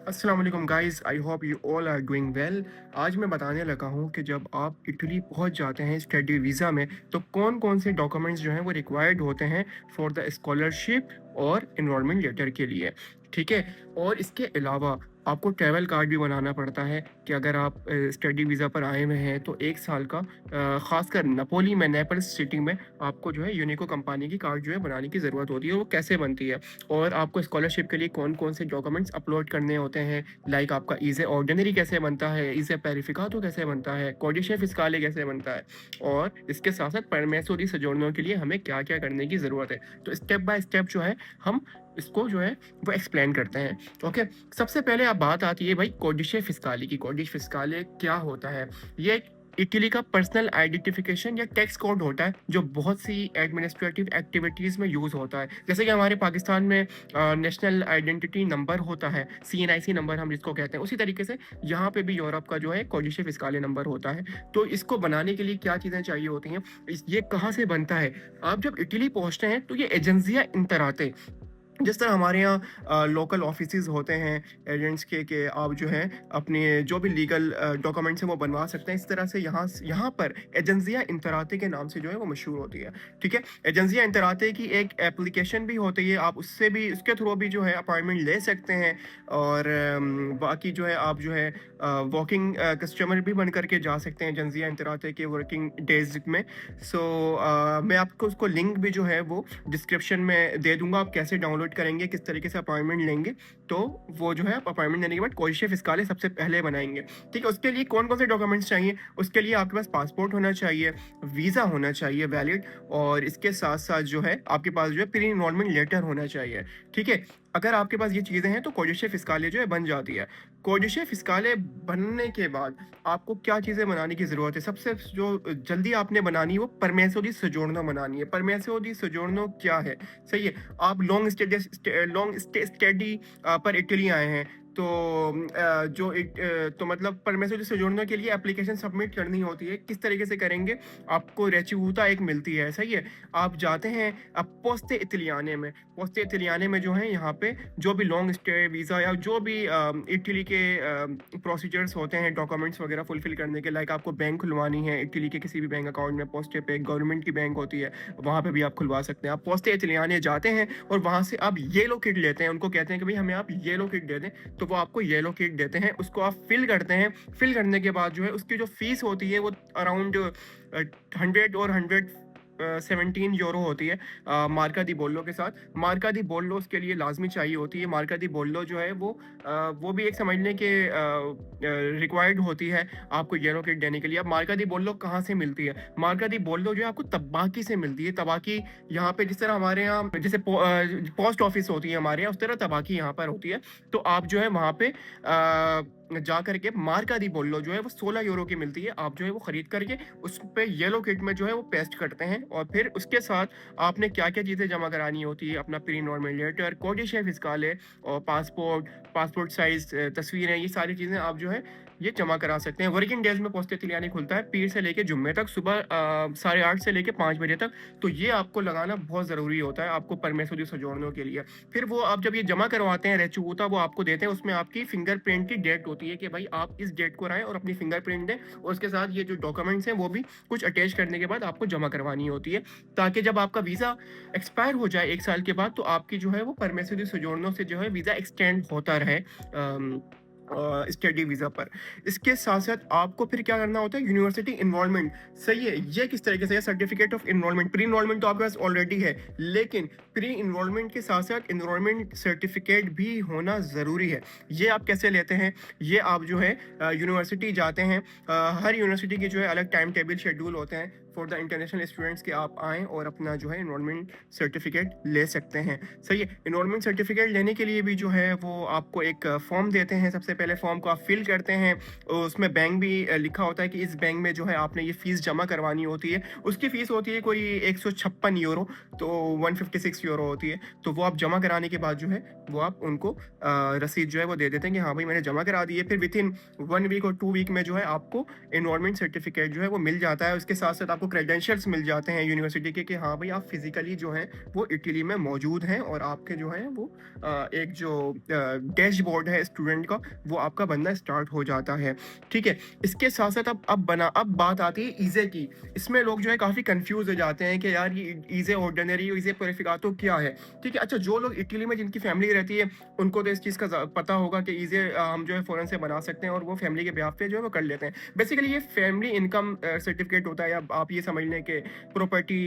अस्सलाम वालेकुम guys, I hope you all are doing well. आज मैं बताने लगा हूँ कि जब आप इटली पहुँच जाते हैं स्टडी वीज़ा में, तो कौन कौन से डॉक्यूमेंट्स जो हैं वो रिक्वायर्ड होते हैं फॉर द स्कॉलरशिप और एनरोलमेंट लेटर के लिए। ठीक है। और इसके अलावा आपको ट्रैवल कार्ड भी बनाना पड़ता है कि अगर आप स्टडी वीज़ा पर आए हुए हैं तो 1 साल का ख़ासकर नपोली में, नेपल्स सिटी में आपको जो है यूनिको कंपनी की कार्ड जो है बनाने की ज़रूरत होती है। वो कैसे बनती है और आपको स्कॉलरशिप के लिए कौन-कौन से डॉक्यूमेंट्स अपलोड करने होते हैं, लाइक आपका ईज़े ऑर्डिनरी कैसे बनता है, ईज़े वेरिफिकातो कैसे बनता है, कोडिशे फिस्काले कैसे बनता है और इसके साथ-साथ परमेसो डी सोजोर्नो के लिए हमें क्या-क्या करने की ज़रूरत है। तो स्टेप बाय स्टेप जो है हम इसको जो है वो एक्सप्लेन करते हैं। ओके, सबसे पहले अब बात आती है भाई कोडिशे फिस्काली की। कोडिश फिस्काले क्या होता है? ये एक इटली का पर्सनल आइडेंटिफिकेशन या टैक्स कोड होता है जो बहुत सी एडमिनिस्ट्रेटिव एक्टिविटीज़ में यूज़ होता है। जैसे कि हमारे पाकिस्तान में नेशनल आइडेंटिटी नंबर होता है, सीएनआईसी नंबर हम जिसको कहते हैं, उसी तरीके से यहाँ पे भी यूरोप का जो है कोडिशे फिस्काले नंबर होता है। तो इसको बनाने के लिए क्या चीज़ें चाहिए होती हैं, ये कहाँ से बनता है? आप जब इटली पहुँचते हैं तो ये एजेंसियाँ इंतराते, जिस तरह हमारे यहाँ लोकल ऑफिसेज होते हैं एजेंट्स के, आप जो है अपने जो भी लीगल डॉक्यूमेंट्स हैं वो बनवा सकते हैं। इस तरह से यहाँ पर एजेंसिया इंतराते के नाम से जो है वो मशहूर होती है। ठीक है। एजेंसिया इंतराते की एक एप्लीकेशन भी होती है, आप उससे भी, उसके थ्रू भी जो है अपॉइंटमेंट ले सकते हैं। और बाकी जो है आप जो है वॉकिंग कस्टमर भी बन करके जा सकते हैं एजेंसिया इंतराते के वर्किंग डेज में। सो मैं आपको उसको लिंक भी जो है वो डिस्क्रिप्शन में दे दूंगा, आप कैसे डाउनलोड करेंगे, किस तरीके से अपॉइंटमेंट लेंगे। तो वो जो है आप अपॉइंटमेंट लेने के बाद कोडिशे फिस्काले सबसे पहले बनाएंगे। ठीक है। उसके लिए कौन कौन से डॉक्यूमेंट्स चाहिए? उसके लिए आपके पास पासपोर्ट होना चाहिए, वीज़ा होना चाहिए वैलिड, और इसके साथ साथ जो है आपके पास जो है प्री इनरोलमेंट लेटर होना चाहिए। ठीक है। अगर आपके पास ये चीज़ें हैं तो कोडिशे फिस्काले जो है बन जाती है। कोडिशे फिस्काले बनने के बाद आपको क्या चीज़ें बनाने की ज़रूरत है? सबसे जो जल्दी आपने बनानी है वो परमेसो डी सोजोर्नो बनानी है। परमेसो डी सोजोर्नो क्या है? सही है। आप लॉन्ग स्टडी पर इटली आए हैं, तो तो मतलब परमेसो डी सोजोर्नो के लिए एप्लीकेशन सबमिट करनी होती है। किस तरीके से करेंगे? आपको रेचुता एक मिलती है, सही है। आप जाते हैं अब पोस्टे इतालियाने में। पोस्टे इतालियाने में जो है यहाँ पे जो भी लॉन्ग स्टे वीज़ा या जो भी इटली के प्रोसीजर्स होते हैं डॉक्यूमेंट्स वगैरह फुलफिल करने के, लाइक आपको बैंक खुलवानी है इटली के किसी भी बैंक अकाउंट में, पोस्टे पे गवर्नमेंट की बैंक होती है, वहाँ पे भी आप खुलवा सकते हैं। आप पोस्टे इतालियाने जाते हैं और वहाँ से आप येलो किट लेते हैं, उनको कहते हैं कि भाई हमें आप येलो किट दे दें, तो वो आपको येलो किट देते हैं, उसको आप फिल करते हैं। फिल करने के बाद जो है उसकी जो फीस होती है वो अराउंड 117 यूरो होती है मार्का दी बोल्लो के साथ। मार्का दी बोल्लो उसके लिए लाजमी चाहिए होती है। मार्का दी बोल्लो जो है वो भी एक समझने के रिक्वायर्ड होती है आपको येलो किट देने के लिए। अब मार्का दी बोल्लो कहाँ से मिलती है? मार्का दी बोल्लो जो है आपको तबाकी से मिलती है। तबाकी यहाँ पे जिस तरह हमारे यहाँ जैसे पोस्ट ऑफिस होती है हमारे यहाँ, उस तरह तबाकी यहाँ पर होती है। तो आप जो है वहाँ पे जा करके मार्का दी बोल्लो जो है वो 16 यूरो की मिलती है। आप जो है वो खरीद करके उस पे येलो किट में जो है वो पेस्ट करते हैं, और फिर उसके साथ आपने क्या-क्या चीज़ें जमा करानी होती है, अपना प्री इनरोलमेंट लेटर, कोडिशे फिस्काले और पासपोर्ट साइज़ तस्वीरें, ये सारी चीज़ें आप जो है ये जमा करा सकते हैं। वर्किंग डेज़ में पोस्टे इतालियानी खुलता है पीर से लेके जुम्मे तक, सुबह 8:30 से लेके 5 बजे तक। तो ये आपको लगाना बहुत ज़रूरी होता है आपको परमेसो डी सोजोर्नो के लिए। फिर वो आप जब ये जमा करवाते हैं रेचुता वो आपको देते हैं, उसमें आपकी फिंगरप्रिंट की डेट होती है कि भाई आप इस डेट को आएँ और अपनी फिंगरप्रिंट दें, और उसके साथ ये जो डॉक्यूमेंट्स हैं वो भी कुछ अटैच करने के बाद आपको जमा करवानी होती है, ताकि जब आपका वीज़ा एक्सपायर हो जाए 1 साल के बाद, तो आपकी जो है वो परमेसो डी सोजोर्नो से जो है वीज़ा एक्सटेंड होता रहे स्टडी वीज़ा पर। इसके साथ-साथ आपको फिर क्या करना होता है? University enrolment. सही है। ये किस तरीके से है? Certificate of enrolment. Pre enrolment तो आपके पास ऑलरेडी है, लेकिन प्री इनरोलमेंट के साथ-साथ इनरोलमेंट सर्टिफिकेट भी होना ज़रूरी है। ये आप कैसे लेते हैं? ये आप जो है यूनिवर्सिटी जाते हैं, हर यूनिवर्सिटी की जो है अलग टाइम टेबल शेड्यूल होते हैं फॉर द इंटरनेशनल स्टूडेंट्स के, आप आएँ और अपना जो है इनरोलमेंट सर्टिफिकेट ले सकते हैं। सही है। इनरोलमेंट सर्टिफिकेट लेने के लिए भी जो है वो आपको एक फॉर्म देते हैं। सबसे पहले फॉर्म को आप फिल करते हैं, उसमें बैंक भी लिखा होता है कि इस बैंक में जो है आपने ये फ़ीस जमा करवानी होती है। उसकी फ़ीस होती है कोई 156 यूरो, तो 156 यूरो होती है। तो वो आप जमा कराने के बाद जो है वो आप उनको रसीद जो है वो दे देते हैं कि हाँ भाई मैंने जमा करा दी है। फिर विथिन 1 वीक और 2 वीक में जो है आपको इनरोलमेंट सर्टिफिकेट जो है वो मिल जाता है। उसके साथ-साथ आप आपको क्रेडेंशियल्स मिल जाते हैं यूनिवर्सिटी के कि हाँ भाई आप फिज़िकली जो हैं वो इटली में मौजूद हैं और आपके जो है वो एक जो डैशबोर्ड है स्टूडेंट का वो आपका बनना स्टार्ट हो जाता है, ठीक है? इसके साथ-साथ अब बात आती है ईज़े की। इसमें लोग जो है काफ़ी कन्फ्यूज़ हो जाते हैं कि यार ये ईज़े ऑर्डिनरी और ईज़े प्यूरिफिकातो क्या है? ठीक है, अच्छा जो लोग इटली में जिनकी फैमिली रहती है, उनको तो इस चीज़ का पता होगा कि ईज़े हम जो है फ़ौरन से बना सकते हैं और वो फैमिली के बिहाफ़ पे जो है वो कर लेते हैं। बेसिकली ये फैमिली इनकम सर्टिफ़िकेट होता है या आप ये समझ लें कि प्रॉपर्टी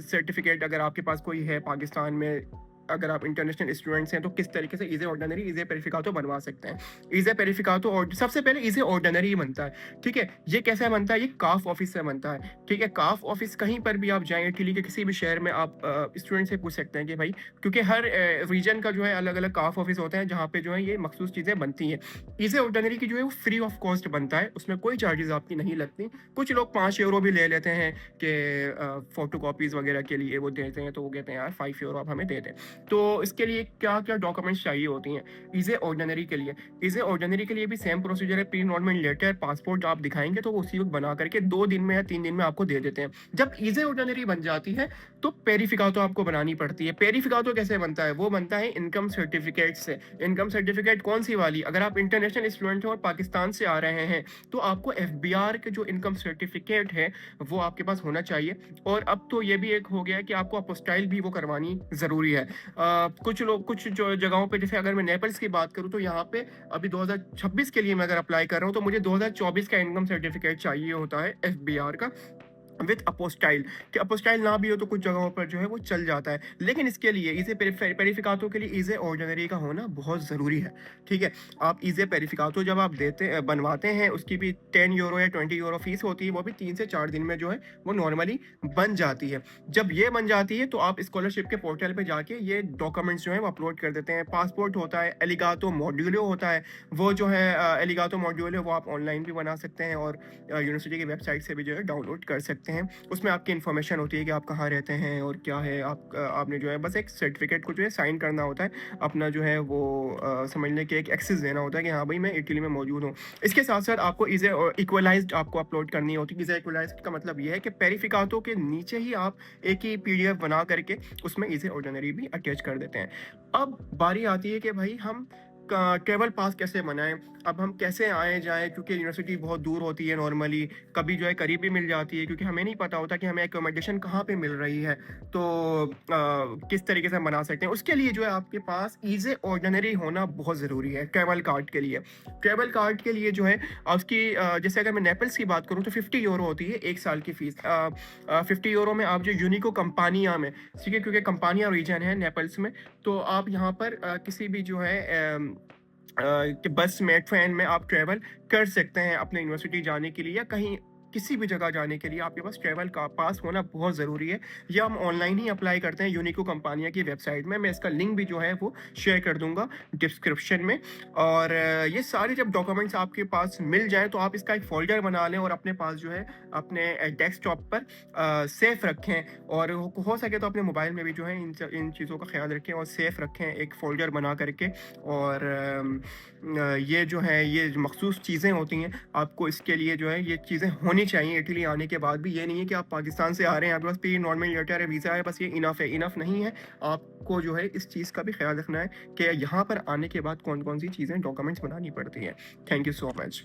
सर्टिफ़िकेट अगर आपके पास कोई है पाकिस्तान में, अगर आप इंटरनेशनल स्टूडेंट्स हैं तो किस तरीके से ईज़े ऑर्डिनरी, ईज़े वेरिफिकातो बनवा सकते हैं। ईज़े वेरिफिकातो और सबसे पहले ईज़े ऑर्डिनरी ही बनता है, ठीक है? ये कैसे बनता है? ये काफ ऑफिस से बनता है, ठीक है? काफ ऑफिस कहीं पर भी आप जाएँ इटली के किसी भी शहर में आप स्टूडेंट से पूछ सकते हैं कि भाई, क्योंकि हर रीजन का जो है अलग-अलग काफ ऑफिस होता है जहाँ पे जो है ये मखसूस चीज़ें बनती हैं। ईज़े ऑर्डिनरी की जो है वो फ्री ऑफ कॉस्ट बनता है, उसमें कोई चार्जेज़ आपकी नहीं लगती। कुछ लोग 5 यूरो भी ले लेते हैं कि फ़ोटोकॉपीज़ वगैरह के लिए वो देते हैं, तो वो कहते हैं यार 5 यूरो आप हमें दे दें। तो इसके लिए क्या-क्या डॉक्यूमेंट्स चाहिए होती हैं? ईज़े ऑर्डिनरी के लिए, ईज़े ऑर्डिनरी के लिए भी सेम प्रोसीजर है, प्री एनरोलमेंट लेटर, पासपोर्ट आप दिखाएँगे तो वो उसी वक़्त बना करके 2 दिन में या 3 दिन में आपको दे देते हैं। जब ईज़े ऑर्डिनरी बन जाती है, तो वेरिफिकातो आपको बनानी पड़ती है। वेरिफिकातो कैसे बनता है? वो बनता है इनकम सर्टिफिकेट से। इनकम सर्टिफिकेट कौन-सी वाली? अगर आप इंटरनेशनल स्टूडेंट हैं और पाकिस्तान से आ रहे हैं, तो आपको एफबीआर के जो इनकम सर्टिफिकेट है, वो आपके पास होना चाहिए और अब तो ये भी एक हो गया है कि आपको अपोस्टाइल भी वो करवानी ज़रूरी है। कुछ जो जगहों पे जैसे अगर मैं नेपल्स की बात करूँ तो यहाँ पे अभी 2026 के लिए मैं अगर अप्लाई कर रहा हूँ तो मुझे 2024 का इनकम सर्टिफिकेट चाहिए होता है एफबीआर का विथ अपोस्टाइल, कि अपोस्टाइल ना भी हो तो कुछ जगहों पर जो है वो चल जाता है। लेकिन इसके लिए ईज़े वेरिफिकातो के लिए ईज़े ऑर्डिनरी का होना बहुत ज़रूरी है, ठीक है? आप ईज़े वेरिफिकातो जब आप बनवाते हैं उसकी भी 10 यूरो या 20 यूरो फीस होती है, वो भी 3 से 4 दिन में जो है वो नॉर्मली बन जाती है। जब ये बन जाती है तो आप स्कॉलरशिप के पोर्टल पे जाके ये डॉक्यूमेंट्स जो हैं वो अपलोड कर देते हैं। पासपोर्ट होता है, एलिगातो मॉड्यूलो होता है, वो जो है एलिगातो मॉड्यूलो वो आप ऑनलाइन भी बना सकते हैं और यूनिवर्सिटी की वेबसाइट से भी जो है डाउनलोड कर सकते हैं। उसमें आपकी इन्फॉर्मेशन होती है कि आप कहाँ रहते हैं और क्या है, आपने जो है बस एक सर्टिफिकेट को जो है साइन करना होता है, अपना जो है वो समझ लें कि एक एक्सेस देना होता है कि हाँ भाई मैं इटली में मौजूद हूँ। इसके साथ साथ आपको ईज़े इक्वलाइज्ड आपको अपलोड करनी होती है। ईज़े इक्वलाइज्ड का मतलब ये है कि वेरिफिकातो के नीचे ही आप एक ही पीडीएफ बना करके उसमें ईज़े ऑर्डिनरी भी अटैच कर देते हैं। अब बारी आती है कि भाई हम ट्रैवल पास कैसे बनाएँ? अब हम कैसे आएँ-जाएँ, क्योंकि यूनिवर्सिटी बहुत दूर होती है नॉर्मली, कभी जो है करीब भी मिल जाती है क्योंकि हमें नहीं पता होता कि हमें अकोमोडेशन कहाँ पे मिल रही है। तो किस तरीके से हम बना सकते हैं? उसके लिए जो है आपके पास ईज़े ऑर्डिनरी होना बहुत ज़रूरी है ट्रैवल कार्ड के लिए। ट्रैवल कार्ड के लिए जो है उसकी जैसे अगर मैं नेपल्स की बात करूँ तो 50 यूरो होती है 1 साल की फ़ीस। 50 यूरो में आप जो यूनिको कंपानिया में, ठीक है, क्योंकि कंपानिया रीजन है नेपल्स में, तो आप यहाँ पर किसी भी जो है कि बस में, ट्रेन में आप ट्रैवल कर सकते हैं अपने यूनिवर्सिटी जाने के लिए या कहीं किसी भी जगह जाने के लिए आपके पास ट्रैवल का पास होना बहुत ज़रूरी है। या हम ऑनलाइन ही अप्लाई करते हैं यूनिको कंपानिया की वेबसाइट में। मैं इसका लिंक भी जो है वो शेयर कर दूँगा डिस्क्रिप्शन में। और ये सारे जब डॉक्यूमेंट्स आपके पास मिल जाएँ तो आप इसका एक फ़ोल्डर बना लें और अपने पास जो है अपने डेस्कटॉप पर सेफ रखें और हो सके तो अपने मोबाइल में भी जो है इन चीज़ों का ख़्याल रखें और सेफ रखें एक फ़ोल्डर बना करके। और ये जो है ये मखसूस चीज़ें होती हैं, आपको इसके लिए जो है ये चीज़ें होनी चाहिए इटली आने के बाद भी। ये नहीं है कि आप पाकिस्तान से आ रहे हैं, आपके पास प्री एनरोलमेंट लेटर है, वीज़ा है, बस ये इनफ है। इनफ नहीं है, आपको जो है इस चीज़ का भी ख़्याल रखना है कि यहाँ पर आने के बाद कौन-कौन सी चीज़ें डॉक्यूमेंट्स बनानी पड़ती हैं। Thank you so much.